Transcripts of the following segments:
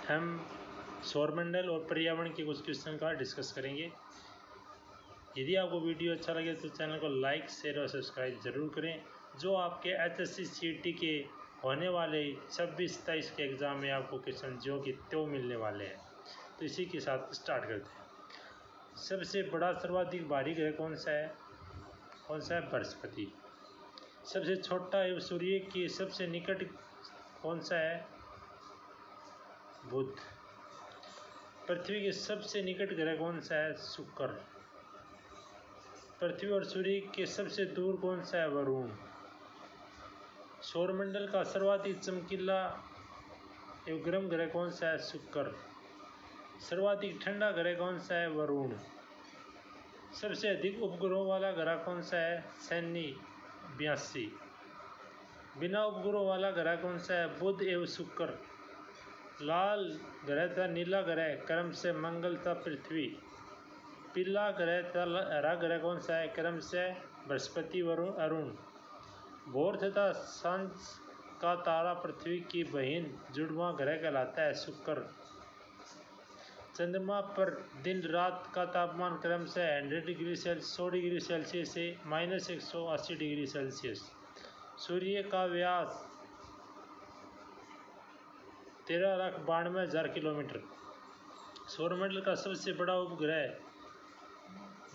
हम सौरमंडल और पर्यावरण के कुछ क्वेश्चन का डिस्कस करेंगे। यदि आपको वीडियो अच्छा लगे तो चैनल को लाइक, शेयर और सब्सक्राइब जरूर करें। जो आपके HSC CET के होने वाले 26-27 के एग्ज़ाम में आपको क्वेश्चन जो कि त्यों मिलने वाले हैं। तो इसी के साथ स्टार्ट करते हैं। सबसे बड़ा सर्वाधिक भारी ग्रह कौन सा है? बृहस्पति। सबसे छोटा एवं सूर्य के सबसे निकट कौन सा है? बुध। पृथ्वी के सबसे निकट ग्रह कौन सा है? शुक्र। पृथ्वी और सूर्य के सबसे दूर कौन सा है? वरुण। सौरमंडल का सर्वाधिक चमकीला एवं गर्म ग्रह कौन सा है? शुक्र। सर्वाधिक ठंडा ग्रह कौन सा है? वरुण। सबसे अधिक उपग्रहों वाला ग्रह कौन सा है? शनि 82। बिना उपग्रहों वाला ग्रह कौन सा है? बुध एवं शुक्र। लाल ग्रह तथा नीला ग्रह क्रम से मंगल तथा पृथ्वी। पीला ग्रह तथा हरा ग्रह कौन सा है? क्रम से बृहस्पति वरुण अरुण। भोर तथा सांझ का तारा पृथ्वी की बहिन जुड़वां ग्रह कहलाता है? शुक्र। चंद्रमा पर दिन रात का तापमान क्रम से 100 डिग्री सेल्सियस 100 डिग्री सेल्सियस से -180 डिग्री सेल्सियस। सूर्य का व्यास 13,92,000 किलोमीटर। सौरमंडल का सबसे बड़ा उपग्रह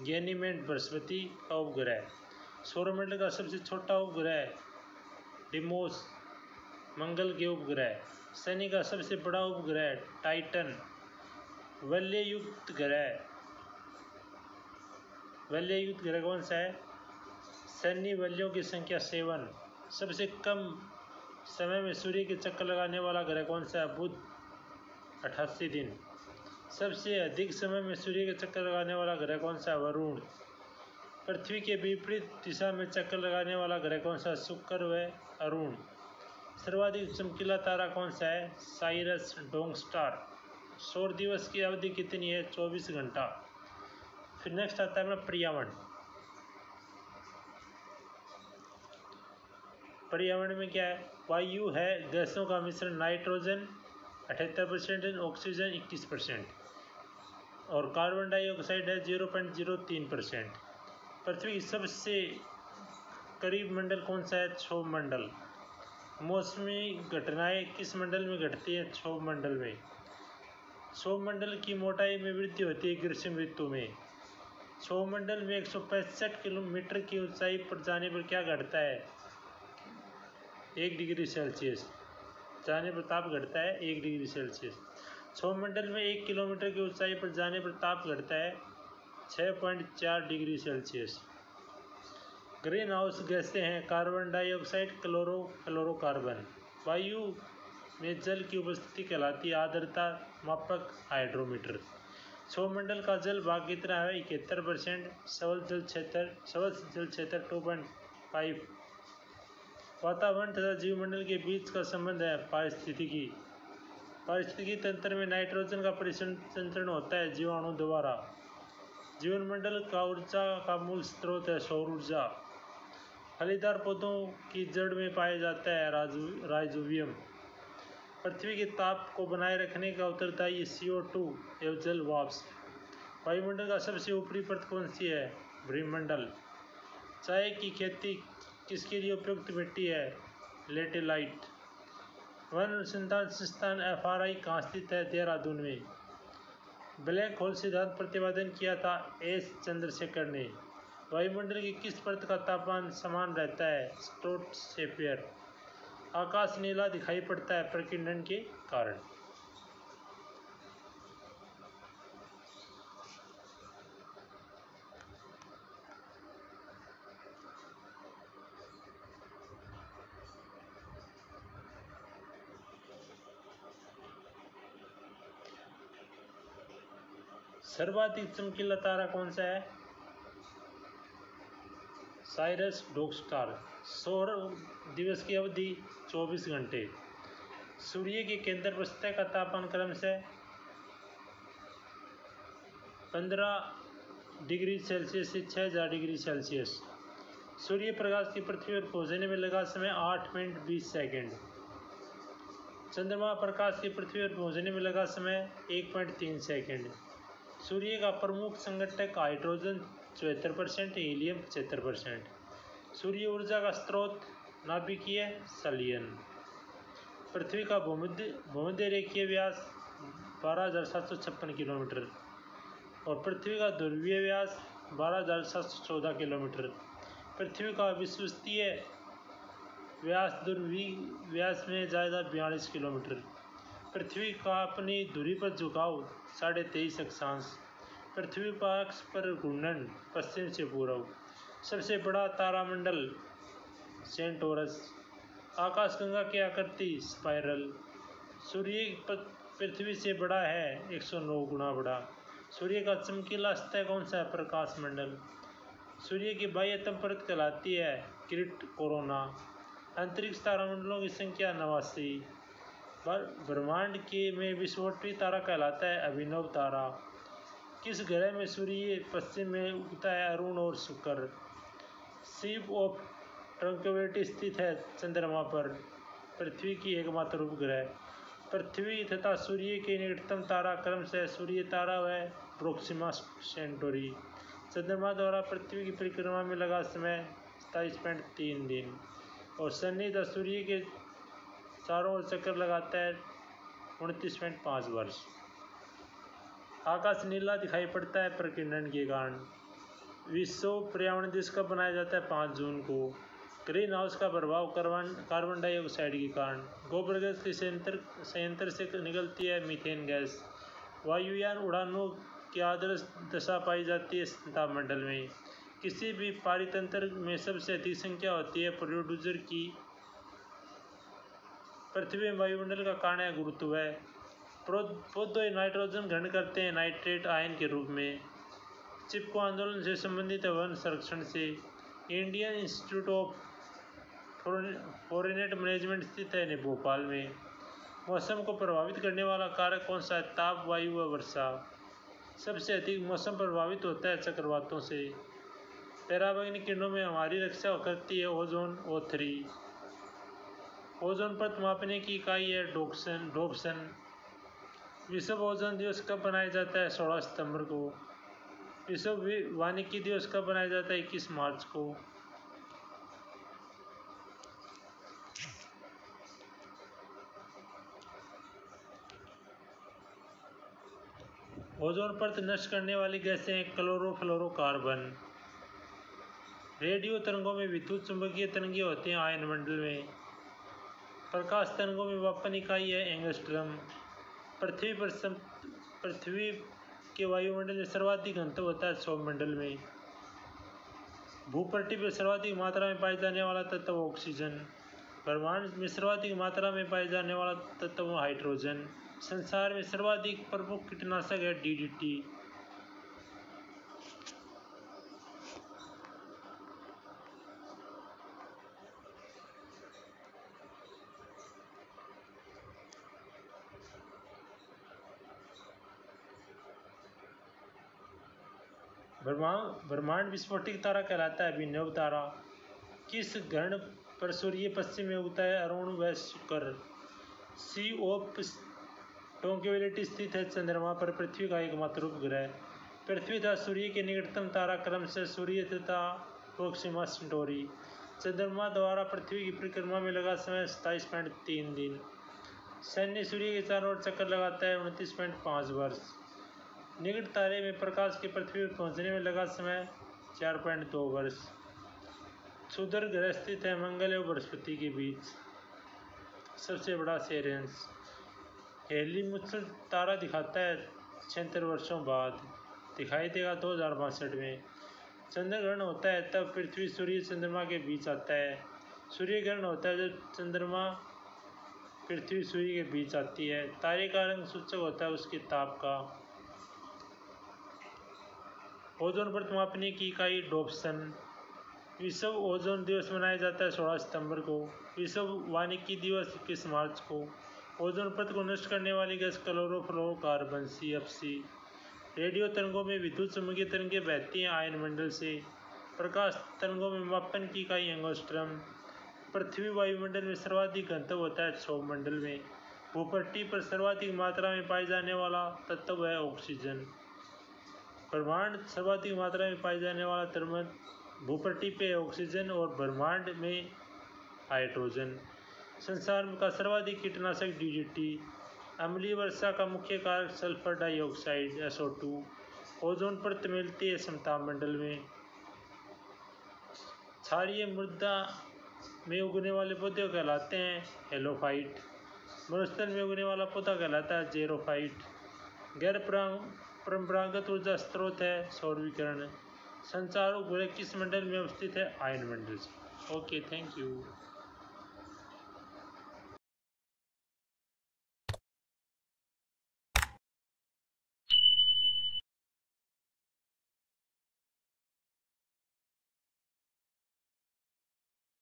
गैनीमेड बृहस्पति का उपग्रह। सौरमंडल का सबसे छोटा उपग्रह डिमोस मंगल के उपग्रह। शनि का सबसे बड़ा उपग्रह टाइटन। वलययुक्त ग्रह कौन सा है? शनि। वलयों की संख्या 7। सबसे कम समय में सूर्य के चक्कर लगाने वाला ग्रह कौन सा है? बुध 88 दिन। सबसे अधिक समय में सूर्य के चक्कर लगाने वाला ग्रह कौन सा है? वरुण। पृथ्वी के विपरीत दिशा में चक्कर लगाने वाला ग्रह कौन सा है? शुक्र व अरुण। सर्वाधिक चमकीला तारा कौन सा है? Cyrus Dong star. सौर दिवस की अवधि कितनी है? 24 घंटा। फिर नेक्स्ट आता है पर्यावरण। पर्यावरण में क्या है? वायु है गैसों का मिश्रण। नाइट्रोजन 78%, ऑक्सीजन 21% और कार्बन डाइऑक्साइड है 0.03%। पृथ्वी की सबसे करीब मंडल कौन सा है? क्षोभ मंडल। मौसमी घटनाएं किस मंडल में घटती है? क्षोभ मंडल में। क्षोभ मंडल की मोटाई में वृद्धि होती है ग्रीष्म ऋतु में। क्षोभ मंडल में 165 किलोमीटर की ऊंचाई पर जाने पर क्या घटता है? 1 डिग्री सेल्सियस। जाने पर ताप घटता है 1 डिग्री सेल्सियस। क्षोभ मंडल में 1 किलोमीटर की ऊंचाई पर जाने पर ताप घटता है 6.4 डिग्री सेल्सियस। ग्रीन हाउस गैसें हैं कार्बन डाइऑक्साइड, क्लोरोकार्बन। वायु में जल की उपस्थिति कहलाती है आर्द्रता मापक हाइड्रोमीटर। क्षोभ मंडल का जल भाग कितना है? 71%। सबल जल क्षेत्र 2.5। वातावरण तथा जीवमंडल के बीच का संबंध है पारिस्थितिकी तंत्र में नाइट्रोजन का परिसंचरण होता है जीवाणु द्वारा। जीवमंडल का ऊर्जा का मूल स्रोत है सौर ऊर्जा। फलीदार पौधों की जड़ में पाया जाता है राइजोबियम। पृथ्वी के ताप को बनाए रखने का उत्तरदायी CO2 एवं जल वाष्प। वायुमंडल का सबसे ऊपरी परत कौन सी है? भूमंडल। चाय की खेती किसके लिए उपयुक्त मिट्टी है? लेटेराइट। वन अनुसंधान संस्थान FRI कहाँ स्थित है? देहरादून में। ब्लैक होल सिद्धांत प्रतिपादन किया था S चंद्रशेखर ने। वायुमंडल की किस परत का तापमान समान रहता है? स्ट्रेटोस्फेयर। आकाश नीला दिखाई पड़ता है प्रकीर्णन के कारण। सर्वाधिक चमकीला तारा कौन सा है? Cyrus dog star. सौर दिवस की अवधि 24 घंटे। सूर्य के केंद्र पर सतह का तापमान क्रम से 15 डिग्री सेल्सियस से 6000 डिग्री सेल्सियस। सूर्य प्रकाश की पृथ्वी पर पहुंचने में लगा समय 8 मिनट 20 सेकेंड। चंद्रमा प्रकाश की पृथ्वी पर पहुंचने में लगा समय 1.3 सेकंड। सूर्य का प्रमुख संगठक हाइड्रोजन 74%, हीलियम 75%। सूर्य ऊर्जा का स्रोत नाभिकीय संलयन। पृथ्वी का भूमध्य रेखीय व्यास 12,756 किलोमीटर और पृथ्वी का ध्रुवीय व्यास 12,714 किलोमीटर। पृथ्वी का विश्वसनीय व्यास ध्रुवीय व्यास में ज़्यादा 42 किलोमीटर। पृथ्वी का अपनी धुरी पर झुकाव 23.5 अक्षांश। पृथ्वी पर अक्ष पर घूर्णन पश्चिम से पूर्व। सबसे बड़ा तारामंडल सेंटोरस। आकाशगंगा की आकृति स्पाइरल। सूर्य पृथ्वी से बड़ा है, 109 गुना बड़ा। सूर्य का चमकीला सतह कौन सा है? प्रकाश मंडल। सूर्य की बाह्यतम परत कहलाती है किरीट कोरोना। अंतरिक्ष तारामंडलों की संख्या 89। ब्रह्मांड के में विस्फोटी तारा कहलाता है अभिनव तारा। किस ग्रह में सूर्य पश्चिम में उगता है? अरुण और शुक्र। सीप ऑफ ट्रंक्विलिटी स्थित है चंद्रमा पर, पृथ्वी की एकमात्र उपग्रह। पृथ्वी तथा सूर्य के निकटतम तारा क्रमशः सूर्य तारा व प्रोक्सिमा सेंटोरी। चंद्रमा द्वारा पृथ्वी की परिक्रमा में लगा समय 27.3 दिन और शनि तथा सूर्य के चारों ओर चक्कर लगाता है 29.5 वर्ष। आकाश नीला दिखाई पड़ता है प्रकीर्णन के कारण। विश्व पर्यावरण दिवस कब मनाया जाता है? 5 जून को। ग्रीन हाउस का प्रभाव कार्बन डाइऑक्साइड के कारण। गोबर गैस के संयंत्र से निकलती है मीथेन गैस। वायुयान उड़ानों की आदर्श दशा पाई जाती है तापमंडल में। किसी भी पारितंत्र में सबसे अधिक संख्या होती है प्रोड्यूसर की। पृथ्वी में वायुमंडल का कारण है गुरुत्व। पौधे नाइट्रोजन ग्रहण करते हैं नाइट्रेट आयन के रूप में। चिपको आंदोलन से संबंधित है वन संरक्षण से। Indian institute of forest management स्थित है भोपाल में। मौसम को प्रभावित करने वाला कारक कौन सा है? ताप, वायु व वर्षा। सबसे अधिक मौसम प्रभावित होता है चक्रवातों से। पराबैंगनी किरणों में हमारी रक्षा करती है ओजोन O3। ओजोन परत मापने की इकाई है डोप्सन। विश्व ओजोन दिवस कब मनाया जाता है? 16 सितंबर को। विश्व वानिकी दिवस कब मनाया जाता है? 21 मार्च को। ओजोन परत नष्ट करने वाली गैसें हैं क्लोरोफ्लोरोकार्बन। रेडियो तरंगों में विद्युत चुंबकीय तरंगें होती हैं आयन मंडल में। प्रकाश तरंगों में मापन इकाई है एंगस्ट्रम। पृथ्वी के वायुमंडल में सर्वाधिक घनत्व होता है सौरमंडल में। भूपट्टी पर सर्वाधिक मात्रा में पाए जाने वाला तत्व ऑक्सीजन। ब्रह्मांड में सर्वाधिक मात्रा में पाए जाने वाला तत्व हाइड्रोजन। संसार में सर्वाधिक प्रमुख कीटनाशक है DDT। ब्रह्मांड विस्फोटिक तारा कहलाता है अभिनव तारा। किस ग्रह पर सूर्य पश्चिम में उगता है? अरुण व शुक्र। सी ऑफ ट्रंक्विलिटी स्थित है चंद्रमा पर, पृथ्वी का एकमात्र उपग्रह। पृथ्वी तथा सूर्य के निकटतम तारा क्रमशः सूर्य तथा प्रोक्सिमा सेंटोरी। चंद्रमा द्वारा पृथ्वी की परिक्रमा में लगा समय 27.3 दिन। शनि सूर्य के चारों ओर चक्कर लगाता है 29.5 वर्ष। निकट तारे में प्रकाश के पृथ्वी पर पहुंचने में लगा समय 4.2 वर्ष। क्षुद्र ग्रह स्थित है मंगल एवं बृहस्पति के बीच। सबसे बड़ा सेरेंस। हेलीमुथल तारा दिखाता है 76 वर्षों बाद, दिखाई देगा 2062 में। चंद्र ग्रहण होता है तब पृथ्वी सूर्य चंद्रमा के बीच आता है। सूर्य ग्रहण होता है जब चंद्रमा पृथ्वी सूर्य के बीच आती है। तारे का रंग सूचक होता है उसके ताप का। ओजोन परत मापने की इकाई डोप्सन। विश्व ओजोन दिवस मनाया जाता है 16 सितंबर को। विश्व वानिकी दिवस 21 मार्च को। ओजोन परत को नष्ट करने वाली गैस क्लोरोफ्लोरोकार्बन CFC। रेडियो तरंगों में विद्युत चुम्बकीय तरंगें बहती हैं आयन मंडल से। प्रकाश तरंगों में मापन की इकाई एंगस्ट्रम। पृथ्वी वायुमंडल में सर्वाधिक घनत्व होता है सौरमंडल में। भूपट्टी पर सर्वाधिक मात्रा में पाए जाने वाला तत्व है ऑक्सीजन। ब्रह्मांड सर्वाधिक मात्रा में पाए जाने वाला तत्व भूपट्टी पे ऑक्सीजन और ब्रह्मांड में हाइड्रोजन। संसार का सर्वाधिक कीटनाशक डीडीटी। अम्लीय वर्षा का मुख्य कारक सल्फर डाइऑक्साइड SO2। ओजोन परत मिलती है समताप मंडल में। क्षारीय मृदा में उगने वाले पौधे कहलाते हैं हेलोफाइट। मरुस्थल में उगने वाला पौधा कहलाता है जेरोफाइट। गैर परंपरागत ऊर्जा स्रोत है सौर विकिरण। संचार उपग्रह किस मंडल में अवस्थित है? Ion Mandal. Okay, thank you.